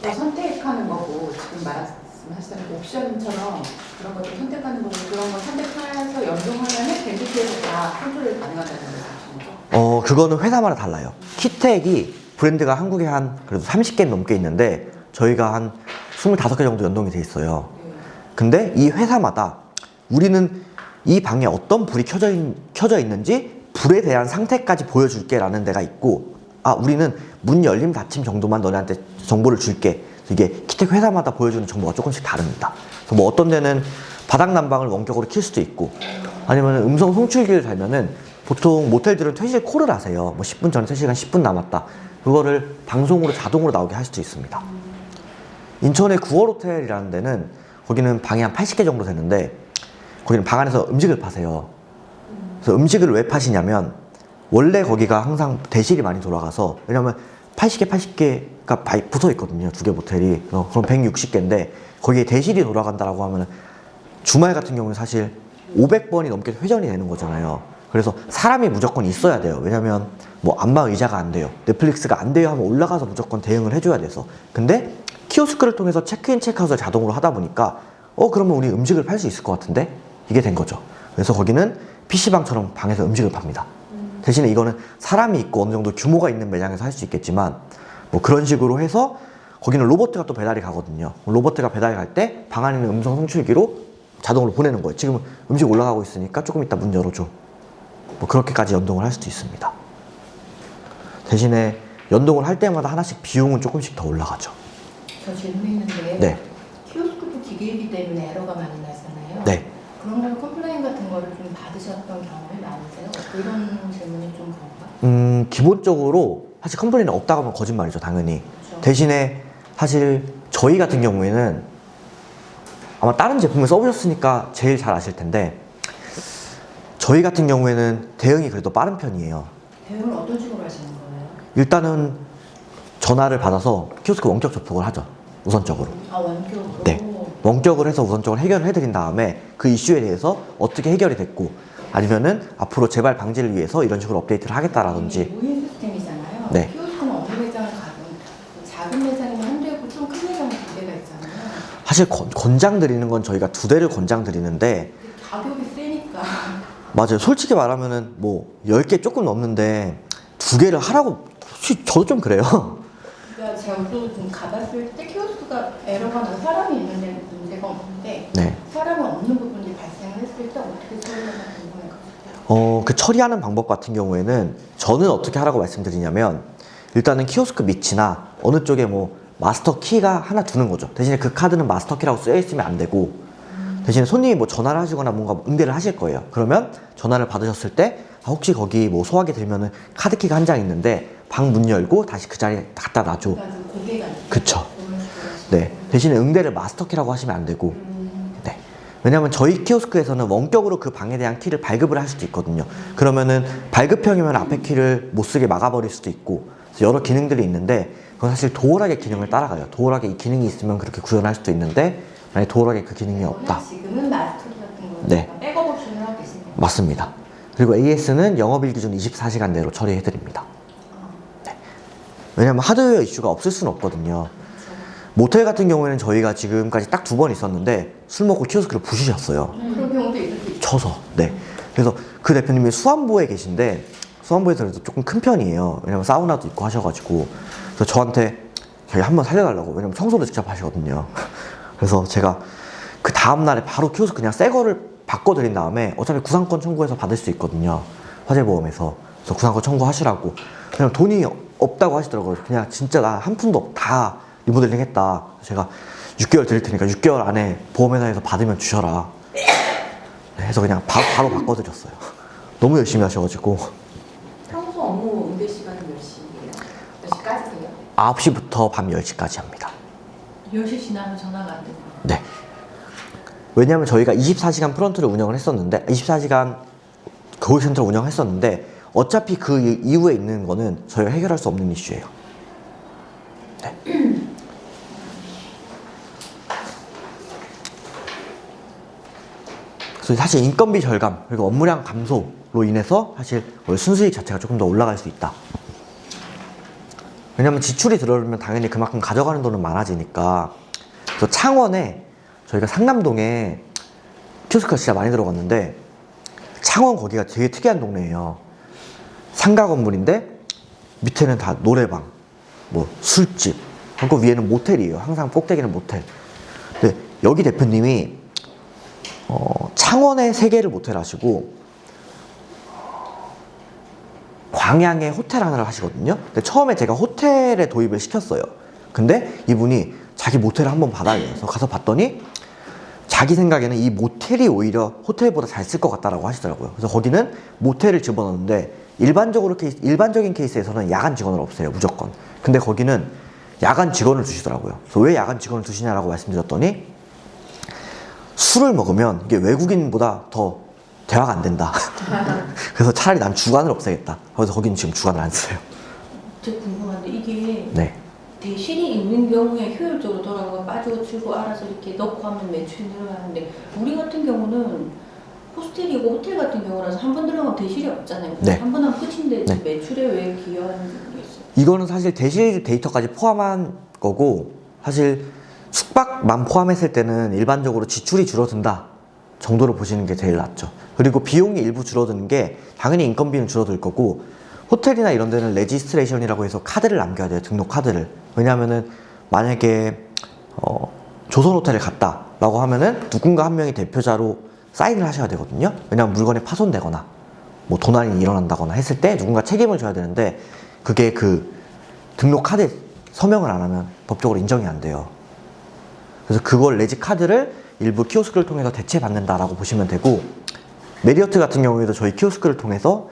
선택하는 거고, 지금 말씀하시는 옵션처럼 그런 것들 선택하는 거고, 그런 거 선택해서 연동하면 밴드에서 다 컨트롤이 가능하다는 거죠? 그거는 회사마다 달라요. 키텍이 브랜드가 한국에 한 그래도 30개 넘게 있는데 저희가 한 25개 정도 연동이 돼 있어요. 근데 이 회사마다 우리는 이 방에 어떤 불이 켜져 있는지 불에 대한 상태까지 보여줄게 라는 데가 있고, 우리는 문 열림 닫힘 정도만 너네한테 정보를 줄게. 이게 키텍 회사마다 보여주는 정보가 조금씩 다릅니다. 그래서 뭐 어떤 데는 바닥 난방을 원격으로 킬 수도 있고, 아니면 음성 송출기를 달면은 보통 모텔들은 퇴실 콜을 하세요. 뭐 10분 전에 3시간 10분 남았다. 그거를 방송으로 자동으로 나오게 할 수도 있습니다. 인천의 9월 호텔이라는 데는 거기는 방이 한 80개 정도 되는데 거기는 방 안에서 음식을 파세요. 그래서 음식을 왜 파시냐면 원래 거기가 항상 대실이 많이 돌아가서, 왜냐면 80개가 붙어 있거든요. 2개 모텔이. 그럼 160개인데 거기에 대실이 돌아간다라고 하면 주말 같은 경우는 사실 500번이 넘게 회전이 되는 거잖아요. 그래서 사람이 무조건 있어야 돼요. 왜냐면 뭐 안마 의자가 안 돼요, 넷플릭스가 안 돼요 하면 올라가서 무조건 대응을 해줘야 돼서. 근데 키오스크를 통해서 체크인 체크아웃을 자동으로 하다 보니까 그러면 우리 음식을 팔 수 있을 것 같은데 이게 된 거죠. 그래서 거기는 PC방처럼 방에서 음식을 팝니다. 대신에 이거는 사람이 있고 어느 정도 규모가 있는 매장에서 할 수 있겠지만 뭐 그런 식으로 해서 거기는 로봇가 또 배달이 가거든요. 로봇가 배달이 갈 때 방 안에 있는 음성 송출기로 자동으로 보내는 거예요. 지금 음식 올라가고 있으니까 조금 이따 문 열어줘. 뭐 그렇게까지 연동을 할 수도 있습니다. 대신에 연동을 할 때마다 하나씩 비용은 조금씩 더 올라가죠. 저 질문 있는데, 네. 키오스크도 기계이기 때문에 에러가 많이 나잖아요. 네. 그런 걸 컴플레인 같은 거를 좀 받으셨던 경험이 많으세요? 이런 질문이 좀 그런가? 기본적으로 사실 컴플레인이 없다고 하면 거짓말이죠, 당연히. 그렇죠. 대신에 사실 저희 같은 경우에는 아마 다른 제품을 써보셨으니까 제일 잘 아실 텐데 저희 같은 경우에는 대응이 그래도 빠른 편이에요. 대응을 어떤 식으로 하시는 거예요? 일단은 전화를 받아서 키오스크 원격 접속을 하죠, 우선적으로. 원격으로? 네. 원격을 해서 우선적으로 해결을 해드린 다음에 그 이슈에 대해서 어떻게 해결이 됐고, 아니면은 앞으로 재발 방지를 위해서 이런 식으로 업데이트를 하겠다라든지. 모임 시스템이잖아요. 네. 키오스크는 어느 매장을 가든 작은 매장이면 한두 개고 좀 큰 매장은 2개가 있잖아요. 사실 권장 드리는 건 저희가 2대를 권장 드리는데 가격이 세니까. 맞아요. 솔직히 말하면은 뭐 10개 조금 넘는데 2개를 하라고 솔직히 저도 좀 그래요. 그러니까 저도 좀 가봤을 때 키오스크가 에러가 나서 사람이 있는 데는 문제가 없는데 네. 사람이 없는 부분이 발생을 했을 때 어떻게 처리하나 궁금해요. 그 처리하는 방법 같은 경우에는 저는 어떻게 하라고 말씀드리냐면, 일단은 키오스크 밑이나 어느 쪽에 뭐 마스터 키가 하나 두는 거죠. 대신에 그 카드는 마스터 키라고 쓰여 있으면 안 되고, 대신에 손님이 뭐 전화를 하시거나 뭔가 응대를 하실 거예요. 그러면 전화를 받으셨을 때 혹시 거기 뭐 소화기 들면은 카드 키가 한 장 있는데 방 문 열고 다시 그 자리에 갖다 놔줘. 그러니까 좀 고객가 그쵸. 네. 대신에 응대를 마스터 키라고 하시면 안 되고. 네. 왜냐면 저희 키오스크에서는 원격으로 그 방에 대한 키를 발급을 할 수도 있거든요. 그러면은 발급형이면 앞에 키를 못 쓰게 막아버릴 수도 있고, 그래서 여러 기능들이 있는데 그건 사실 도어락의 기능을 따라가요. 도어락에 이 기능이 있으면 그렇게 구현할 수도 있는데 만약에 도어락에 그 기능이 없다. 지금은 마스터 키 같은 거 네. 백업 옵션을 하고 계시네요. 맞습니다. 그리고 AS는 영업일 기준 24시간 내로 처리해드립니다. 네. 왜냐면 하드웨어 이슈가 없을 수는 없거든요. 모텔 같은 경우에는 저희가 지금까지 딱 2번 있었는데 술 먹고 키오스크를 부수셨어요. 그런 경우도 있을 수 있죠. 쳐서. 네. 그래서 그 대표님이 수안보에 계신데 수원부에서 그래도 조금 큰 편이에요. 왜냐면 사우나도 있고 하셔가지고. 그래서 저한테 저희 한번 살려달라고. 왜냐면 청소를 직접 하시거든요. 그래서 제가 그 다음날에 바로 키워서 그냥 새 거를 바꿔드린 다음에 어차피 구상권 청구해서 받을 수 있거든요. 화재보험에서. 그래서 구상권 청구하시라고. 그냥 돈이 없다고 하시더라고요. 그냥 진짜 나 한 푼도 다 리모델링 했다. 제가 6개월 드릴 테니까 6개월 안에 보험회사에서 받으면 주셔라. 네, 해서 그냥 바로 바꿔드렸어요. 너무 열심히 하셔가지고. 평소 업무 응대 시간은 몇 시예요? 몇 시까지세요? 9시부터 밤 10시까지 합니다. 10시 지나면 전화가 안 되고. 네. 왜냐하면 저희가 24시간 프런트를 운영을 했었는데 24시간 거울센터를 운영했었는데 어차피 그 이후에 있는 거는 저희가 해결할 수 없는 이슈예요. 네. 그래서 사실 인건비 절감 그리고 업무량 감소로 인해서 사실 순수익 자체가 조금 더 올라갈 수 있다. 왜냐면 지출이 들어오면 당연히 그만큼 가져가는 돈은 많아지니까. 그래서 창원에 저희가 상남동에 키오스크가 진짜 많이 들어갔는데 창원 거기가 되게 특이한 동네예요. 상가 건물인데 밑에는 다 노래방, 뭐 술집, 그리고 위에는 모텔이에요. 항상 꼭대기는 모텔. 근데 여기 대표님이 창원에 3개를 모텔 하시고 광양에 호텔 하나를 하시거든요. 근데 처음에 제가 호텔에 도입을 시켰어요. 근데 이분이 자기 모텔을 한번 받아요. 그래서 가서 봤더니 자기 생각에는 이 모텔이 오히려 호텔보다 잘 쓸 것 같다라고 하시더라고요. 그래서 거기는 모텔을 집어넣는데 일반적인 케이스에서는 야간 직원을 없애요. 무조건. 근데 거기는 야간 직원을 두시더라고요. 그래서 왜 야간 직원을 두시냐라고 말씀드렸더니 술을 먹으면 이게 외국인보다 더 대화가 안 된다. 그래서 차라리 난 주간을 없애겠다. 그래서 거기는 지금 주간을 안 써요. 저 궁금한데 이게 네. 대실이 있는 경우에 효율적으로 돌아가고 빠지고 줄고 알아서 이렇게 넣고 하면 매출이 늘어나는데 우리 같은 경우는 호스텔이고 호텔 같은 경우라서 한 번 들어가면 대실이 없잖아요. 네. 한 번 하면 끝인데 네. 매출에 왜 기여하는지 모르겠어요. 이거는 사실 대실 데이터까지 포함한 거고 사실 숙박만 포함했을 때는 일반적으로 지출이 줄어든다 정도로 보시는 게 제일 낫죠. 그리고 비용이 일부 줄어드는 게 당연히 인건비는 줄어들 거고 호텔이나 이런 데는 레지스트레이션이라고 해서 카드를 남겨야 돼요. 등록 카드를. 왜냐하면은 만약에 조선호텔을 갔다 라고 하면은 누군가 한 명이 대표자로 사인을 하셔야 되거든요. 왜냐하면 물건이 파손되거나 뭐 도난이 일어난다거나 했을 때 누군가 책임을 져야 되는데 그게 그 등록 카드에 서명을 안 하면 법적으로 인정이 안 돼요. 그래서 그걸 레지 카드를 일부 키오스크를 통해서 대체받는다라고 보시면 되고 메리어트 같은 경우에도 저희 키오스크를 통해서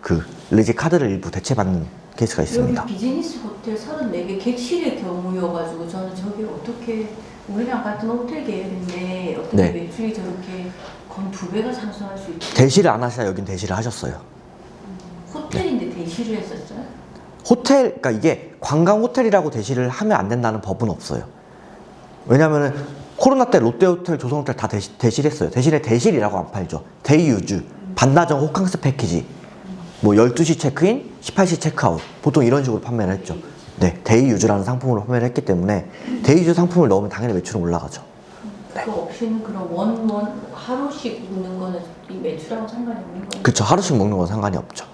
그 레지 카드를 일부 대체받는 케이스가 있습니다. 여기 비즈니스 호텔 34개 객실의 경우여가지고 저는 저게 어떻게 우리랑 같은 호텔 계열인데 어떻게 네. 매출이 저렇게 거의 2배가 상승할 수 있지? 대시를 안 하시다 여긴 대시를 하셨어요. 호텔인데 대실을 했었어요? 호텔, 그러니까 이게 관광 호텔이라고 대시를 하면 안 된다는 법은 없어요. 왜냐면은 코로나 때 롯데호텔, 조선호텔 다 대시를 했어요. 대신에 대실이라고 안 팔죠. 데이 유즈, 반나절 호캉스 패키지, 뭐 12시 체크인, 18시 체크아웃 보통 이런 식으로 판매를 했죠. 네, 데이 유즈라는 상품으로 판매를 했기 때문에 데이 유즈 상품을 넣으면 당연히 매출은 올라가죠. 그거 없이는 그런 원 하루씩 먹는 거는 이 매출하고 상관이 없는 거예요? 그쵸, 하루씩 먹는 건 상관이 없죠.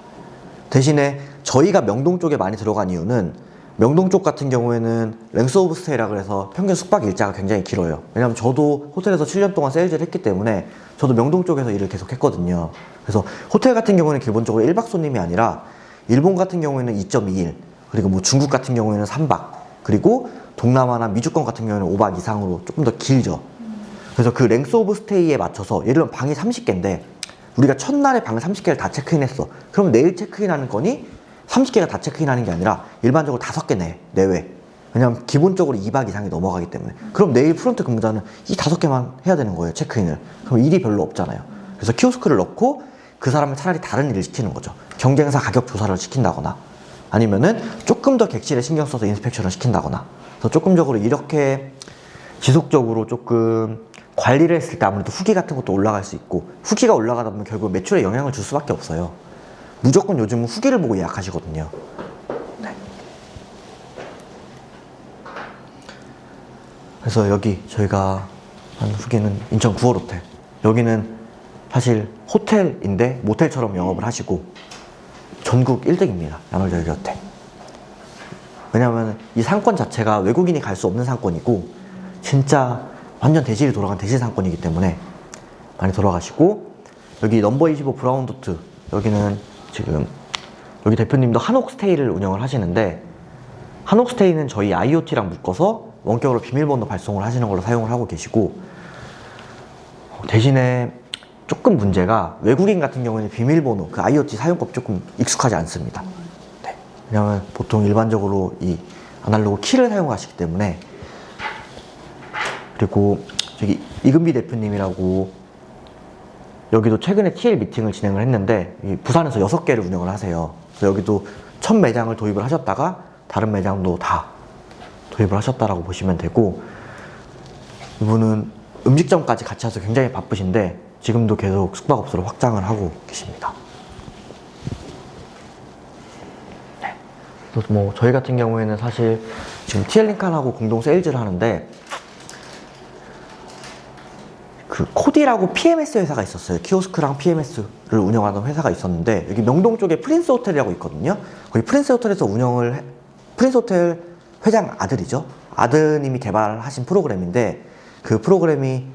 대신에 저희가 명동 쪽에 많이 들어간 이유는 명동 쪽 같은 경우에는 랭스 오브 스테이라 그래서 평균 숙박 일자가 굉장히 길어요. 왜냐면 저도 호텔에서 7년 동안 세일즈를 했기 때문에 저도 명동 쪽에서 일을 계속 했거든요. 그래서 호텔 같은 경우는 기본적으로 1박 손님이 아니라 일본 같은 경우에는 2.2일, 그리고 뭐 중국 같은 경우에는 3박, 그리고 동남아나 미주권 같은 경우에는 5박 이상으로 조금 더 길죠. 그래서 그 랭스 오브 스테이에 맞춰서 예를 들면 방이 30개인데 우리가 첫날에 방을 30개를 다 체크인했어. 그러면 내일 체크인하는 거니 30개가 다 체크인하는 게 아니라 일반적으로 5개 내외. 왜냐면 기본적으로 2박 이상이 넘어가기 때문에. 그럼 내일 프론트 근무자는 이 5개만 해야 되는 거예요, 체크인을. 그럼 일이 별로 없잖아요. 그래서 키오스크를 넣고 그 사람을 차라리 다른 일을 시키는 거죠. 경쟁사 가격 조사를 시킨다거나 아니면은 조금 더 객실에 신경 써서 인스펙션을 시킨다거나. 그래서 조금적으로 이렇게 지속적으로 조금 관리를 했을 때 아무래도 후기 같은 것도 올라갈 수 있고, 후기가 올라가다 보면 결국 매출에 영향을 줄 수밖에 없어요. 무조건 요즘은 후기를 보고 예약하시거든요. 네. 그래서 여기 저희가 한 후기는 인천 9월 호텔. 여기는 사실 호텔인데 모텔처럼 영업을 하시고, 전국 1등입니다. 야놀자유리 호텔. 왜냐하면 이 상권 자체가 외국인이 갈 수 없는 상권이고 진짜 완전 대실이 돌아간 대실 상권이기 때문에 많이 돌아가시고, 여기 넘버 25 브라운 도트, 여기는 지금 여기 대표님도 한옥스테이를 운영을 하시는데, 한옥스테이는 저희 IoT랑 묶어서 원격으로 비밀번호 발송을 하시는 걸로 사용을 하고 계시고, 대신에 조금 문제가 외국인 같은 경우에는 비밀번호, 그 IoT 사용법 조금 익숙하지 않습니다. 네. 왜냐하면 보통 일반적으로 이 아날로그 키를 사용하시기 때문에. 그리고 저기 이금비 대표님이라고, 여기도 최근에 TL 미팅을 진행을 했는데 부산에서 6개를 운영을 하세요. 그래서 여기도 첫 매장을 도입을 하셨다가 다른 매장도 다 도입을 하셨다라고 보시면 되고, 이분은 음식점까지 같이 해서 굉장히 바쁘신데 지금도 계속 숙박업소를 확장을 하고 계십니다. 네. 그래서 뭐 저희 같은 경우에는 사실 지금 TL링칸하고 공동 세일즈를 하는데, 그 코디라고 PMS 회사가 있었어요. 키오스크랑 PMS를 운영하던 회사가 있었는데, 여기 명동 쪽에 프린스 호텔이라고 있거든요. 거기 프린스 호텔에서 프린스 호텔 회장 아들이죠. 아드님이 개발하신 프로그램인데, 그 프로그램이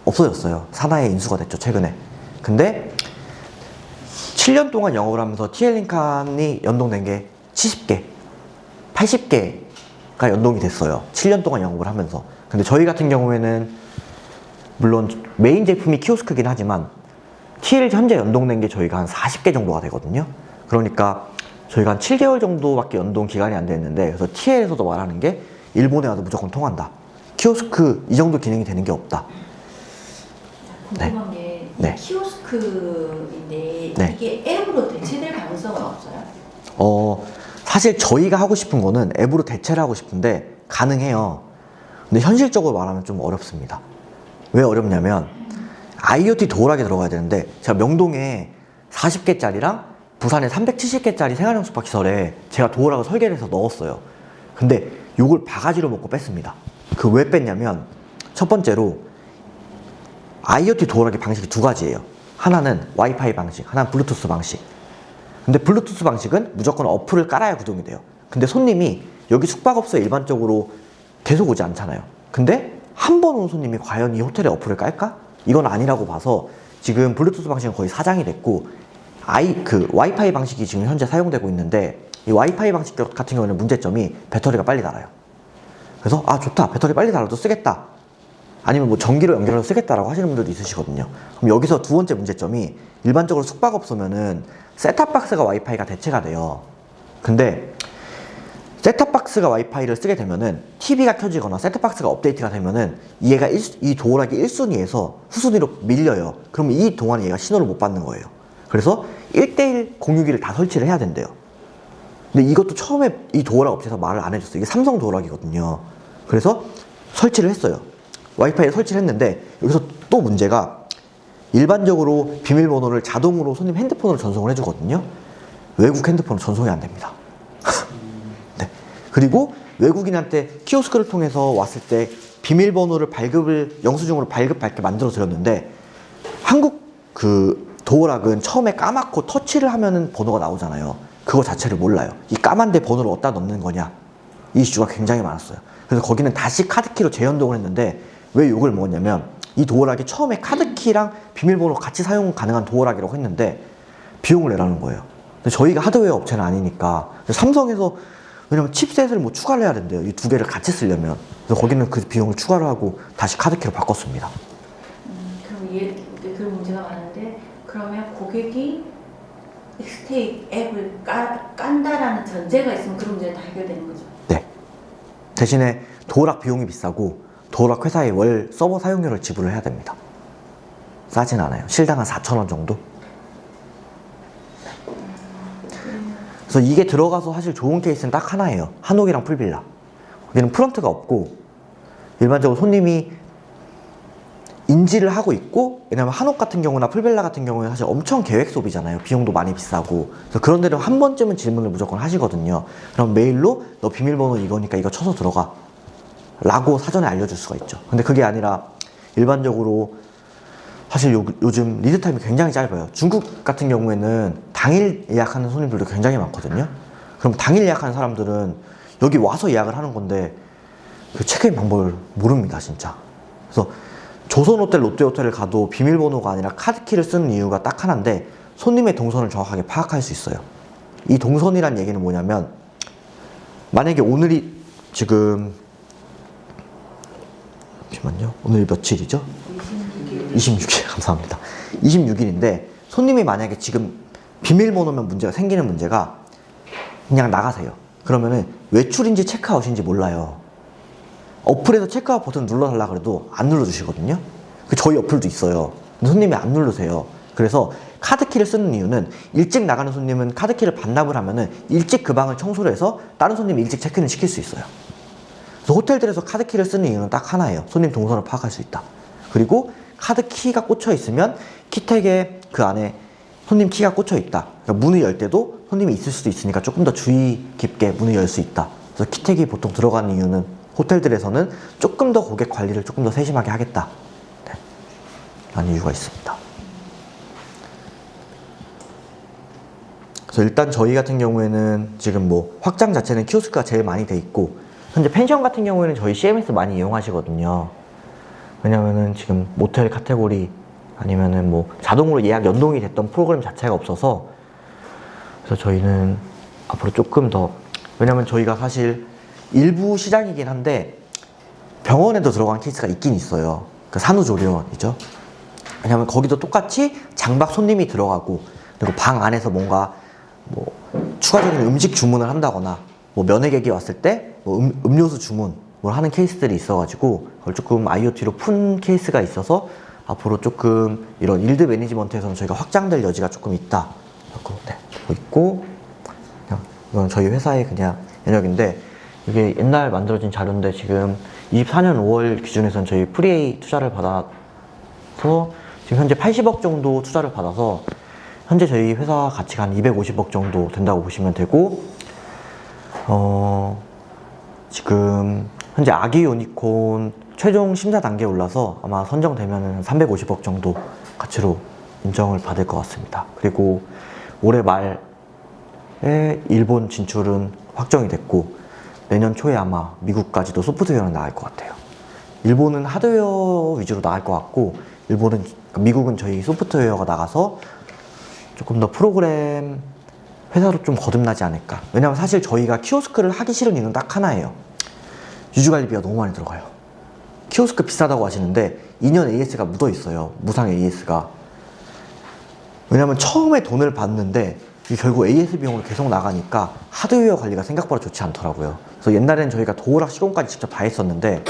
없어졌어요. 산하에 인수가 됐죠, 최근에. 근데 7년 동안 영업을 하면서 TL링칸이 연동된 게 70개, 80개가 연동이 됐어요. 7년 동안 영업을 하면서. 근데 저희 같은 경우에는 물론 메인 제품이 키오스크긴 하지만 TL 현재 연동된 게 저희가 한 40개 정도가 되거든요. 그러니까 저희가 한 7개월 정도밖에 연동 기간이 안 됐는데, 그래서 TL에서도 말하는 게 일본에 와도 무조건 통한다. 키오스크 이 정도 기능이 되는 게 없다. 궁금한 게 네. 키오스크인데 네. 이게 앱으로 대체될 가능성은 없어요? 사실 저희가 하고 싶은 거는 앱으로 대체를 하고 싶은데 가능해요. 근데 현실적으로 말하면 좀 어렵습니다. 왜 어렵냐면 IoT 도어락이 들어가야 되는데, 제가 명동에 40개짜리랑 부산에 370개짜리 생활용 숙박시설에 제가 도어락을 설계를 해서 넣었어요. 근데 요걸 바가지로 먹고 뺐습니다. 그 왜 뺐냐면, 첫 번째로 IoT 도어락의 방식이 두 가지예요. 하나는 와이파이 방식, 하나는 블루투스 방식. 근데 블루투스 방식은 무조건 어플을 깔아야 구동이 돼요. 근데 손님이 여기 숙박업소에 일반적으로 계속 오지 않잖아요. 근데 한 번 온 손님이 과연 이 호텔에 어플을 깔까? 이건 아니라고 봐서 지금 블루투스 방식은 거의 사장이 됐고, 와이파이 방식이 지금 현재 사용되고 있는데, 이 와이파이 방식 같은 경우는 문제점이 배터리가 빨리 닳아요. 그래서 좋다, 배터리 빨리 닳아도 쓰겠다, 아니면 뭐 전기로 연결해서 쓰겠다라고 하시는 분들도 있으시거든요. 그럼 여기서 두 번째 문제점이, 일반적으로 숙박업소면은 셋탑박스가 와이파이가 대체가 돼요. 근데 셋탑박스가 와이파이를 쓰게 되면은 TV가 켜지거나 셋탑박스가 업데이트가 되면은 얘가 이 도어락이 1순위에서 후순위로 밀려요. 그러면 이 동안에 얘가 신호를 못 받는 거예요. 그래서 1:1 공유기를 다 설치를 해야 된대요. 근데 이것도 처음에 이 도어락 업체에서 말을 안 해줬어요. 이게 삼성 도어락이거든요. 그래서 설치를 했어요. 와이파이에 설치를 했는데, 여기서 또 문제가, 일반적으로 비밀번호를 자동으로 손님 핸드폰으로 전송을 해주거든요. 외국 핸드폰은 전송이 안 됩니다. 네. 그리고 외국인한테 키오스크를 통해서 왔을 때 비밀번호를 영수증으로 발급받게 만들어 드렸는데, 한국 그 도어락은 처음에 까맣고 터치를 하면은 번호가 나오잖아요. 그거 자체를 몰라요. 이 까만 데 번호를 어디다 넣는 거냐, 이 이슈가 굉장히 많았어요. 그래서 거기는 다시 카드키로 재연동을 했는데, 왜 욕을 먹었냐면, 이 도어락이 처음에 카드키랑 비밀번호 같이 사용 가능한 도어락이라고 했는데 비용을 내라는 거예요. 근데 저희가 하드웨어 업체는 아니니까, 삼성에서, 왜냐면 칩셋을 뭐 추가를 해야 된대요. 이 두 개를 같이 쓰려면. 그래서 거기는 그 비용을 추가를 하고 다시 카드키로 바꿨습니다. 그럼 그런 문제가 많은데, 그러면 고객이 스테이 앱을 깐다라는 전제가 있으면 그런 문제는 다 해결되는 거죠? 네. 대신에 도어락 비용이 비싸고 도어락 회사에 월 서버 사용료를 지불을 해야 됩니다. 싸진 않아요. 실당 한 4,000원 정도? 그래서 이게 들어가서 사실 좋은 케이스는 딱 하나예요. 한옥이랑 풀빌라. 여기는 프런트가 없고 일반적으로 손님이 인지를 하고 있고, 왜냐면 한옥 같은 경우나 풀빌라 같은 경우는 사실 엄청 계획 소비잖아요. 비용도 많이 비싸고. 그래서 그런 데는 한 번쯤은 질문을 무조건 하시거든요. 그럼 메일로 너 비밀번호 이거니까 이거 쳐서 들어가 라고 사전에 알려줄 수가 있죠. 근데 그게 아니라 일반적으로 사실 요즘 리드타임이 굉장히 짧아요. 중국 같은 경우에는 당일 예약하는 손님들도 굉장히 많거든요. 그럼 당일 예약하는 사람들은 여기 와서 예약을 하는 건데 그 체크인 방법을 모릅니다, 진짜. 그래서 조선호텔, 롯데호텔을 가도 비밀번호가 아니라 카드키를 쓰는 이유가 딱 하나인데 손님의 동선을 정확하게 파악할 수 있어요. 이 동선이란 얘기는 뭐냐면 만약에 오늘이 지금 잠시만요. 오늘 며칠이죠? 26일. 감사합니다. 26일인데 손님이 만약에 지금 비밀번호면 문제가 생기는 문제가 그냥 나가세요. 그러면은 외출인지 체크아웃인지 몰라요. 어플에서 체크아웃 버튼 눌러달라 그래도 안 눌러주시거든요. 저희 어플도 있어요. 근데 손님이 안 누르세요. 그래서 카드키를 쓰는 이유는 일찍 나가는 손님은 카드키를 반납을 하면은 일찍 그 방을 청소를 해서 다른 손님 일찍 체크인을 시킬 수 있어요. 그래서 호텔들에서 카드키를 쓰는 이유는 딱 하나예요. 손님 동선을 파악할 수 있다. 그리고 카드키가 꽂혀 있으면 키택에 그 안에 손님 키가 꽂혀 있다. 그러니까 문을 열 때도 손님이 있을 수도 있으니까 조금 더 주의 깊게 문을 열 수 있다. 그래서 키택이 보통 들어가는 이유는 호텔들에서는 조금 더 고객 관리를 조금 더 세심하게 하겠다. 네. 라는 이유가 있습니다. 그래서 일단 저희 같은 경우에는 지금 뭐 확장 자체는 키오스크가 제일 많이 돼 있고 현재 펜션 같은 경우에는 저희 CMS 많이 이용하시거든요. 왜냐면은 지금 모텔 카테고리 아니면은 뭐 자동으로 예약 연동이 됐던 프로그램 자체가 없어서 그래서 저희는 앞으로 조금 더 왜냐면 저희가 사실 일부 시장이긴 한데 병원에도 들어간 케이스가 있긴 있어요. 그 산후조리원이죠. 왜냐면 거기도 똑같이 장박 손님이 들어가고 그리고 방 안에서 뭔가 뭐 추가적인 음식 주문을 한다거나 뭐 면회객이 왔을 때 뭐 음료수 주문 뭘 하는 케이스들이 있어가지고 그걸 조금 IoT로 푼 케이스가 있어서 앞으로 조금 이런 일드 매니지먼트에서는 저희가 확장될 여지가 조금 있다. 네, 있고 그냥 이건 저희 회사의 그냥 연역인데 이게 옛날 만들어진 자료인데 지금 24년 5월 기준에서는 저희 프리A 투자를 받아서 지금 현재 80억 정도 투자를 받아서 현재 저희 회사 가치가 한 250억 정도 된다고 보시면 되고 지금 현재 아기 유니콘 최종 심사 단계에 올라서 아마 선정되면 350억 정도 가치로 인정을 받을 것 같습니다. 그리고 올해 말에 일본 진출은 확정이 됐고 내년 초에 아마 미국까지도 소프트웨어는 나갈 것 같아요. 일본은 하드웨어 위주로 나갈 것 같고 미국은 저희 소프트웨어가 나가서 조금 더 프로그램 회사로 좀 거듭나지 않을까. 왜냐면 사실 저희가 키오스크를 하기 싫은 이유는 딱 하나예요. 유지관리비가 너무 많이 들어가요. 키오스크 비싸다고 하시는데 2년 AS가 묻어 있어요. 무상 AS가. 왜냐면 처음에 돈을 받는데 결국 AS 비용으로 계속 나가니까 하드웨어 관리가 생각보다 좋지 않더라고요. 그래서 옛날에는 저희가 도어락 시공까지 직접 다 했었는데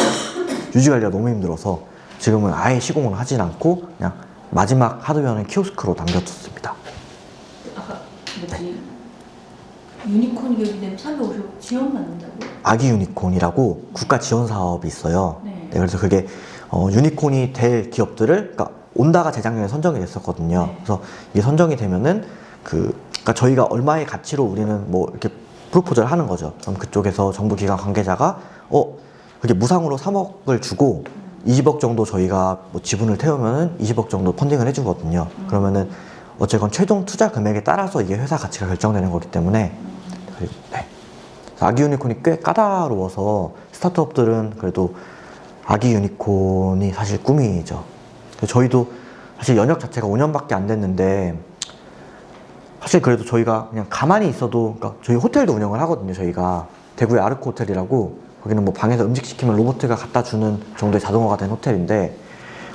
유지관리가 너무 힘들어서 지금은 아예 시공을 하진 않고 그냥 마지막 하드웨어는 키오스크로 남겨뒀습니다. 아까 뭐지? 유니콘 기업이 되면 350억 지원 받는다고? 아기 유니콘이라고 국가 지원 사업이 있어요. 네. 네, 그래서 그게 유니콘이 될 기업들을 그러니까 온다가 재작년에 선정이 됐었거든요. 네. 그래서 이게 선정이 되면은 그러니까 저희가 얼마의 가치로 우리는 뭐 이렇게 프로포즈를 하는 거죠. 그럼 그쪽에서 정부기관 관계자가 그게 무상으로 3억을 주고 20억 정도 저희가 뭐 지분을 태우면은 20억 정도 펀딩을 해주거든요. 그러면은 어쨌건 최종 투자 금액에 따라서 이게 회사 가치가 결정되는 거기 때문에 네. 아기 유니콘이 꽤 까다로워서 스타트업들은 그래도 아기 유니콘이 사실 꿈이죠. 저희도 사실 연역 자체가 5년밖에 안 됐는데 사실 그래도 저희가 그냥 가만히 있어도 그러니까 저희 호텔도 운영을 하거든요. 저희가 대구의 아르코 호텔이라고 거기는 뭐 방에서 음식 시키면 로봇가 갖다 주는 정도의 자동화가 된 호텔인데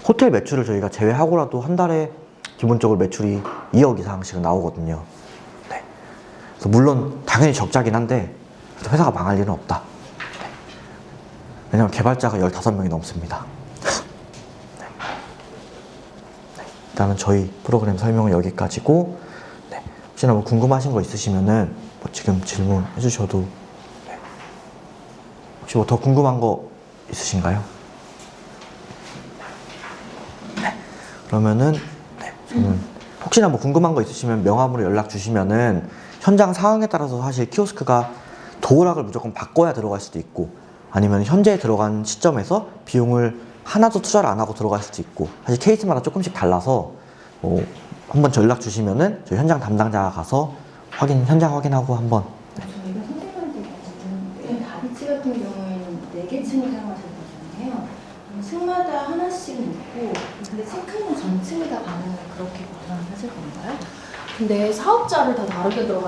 호텔 매출을 저희가 제외하고라도 한 달에 기본적으로 매출이 2억 이상씩 나오거든요. 네. 그래서 물론 당연히 적자긴 한데 회사가 망할 일은 없다. 네. 왜냐면 개발자가 15명이 넘습니다. 네. 네. 일단은 저희 프로그램 설명은 여기까지고 네. 혹시나 뭐 궁금하신 거 있으시면은 뭐 지금 질문해 주셔도 네. 혹시 뭐 더 궁금한 거 있으신가요? 네. 그러면은 혹시나 뭐 궁금한 거 있으시면 명함으로 연락 주시면은 현장 상황에 따라서 사실 키오스크가 도어락을 무조건 바꿔야 들어갈 수도 있고 아니면 현재 들어간 시점에서 비용을 하나도 투자를 안 하고 들어갈 수도 있고 사실 케이스마다 조금씩 달라서 한번 연락 주시면은 저희 현장 담당자가 가서 현장 확인하고 한번. 저희가 선생님한테 보면 다리치 같은 경우에는 4개 층을 사용하시는 거잖아요. 층마다 하나씩 놓고 근데 체크는 전 층에다 가능을 그렇게 마련하실 건가요? 근데 사업자를 다 다르게 들어가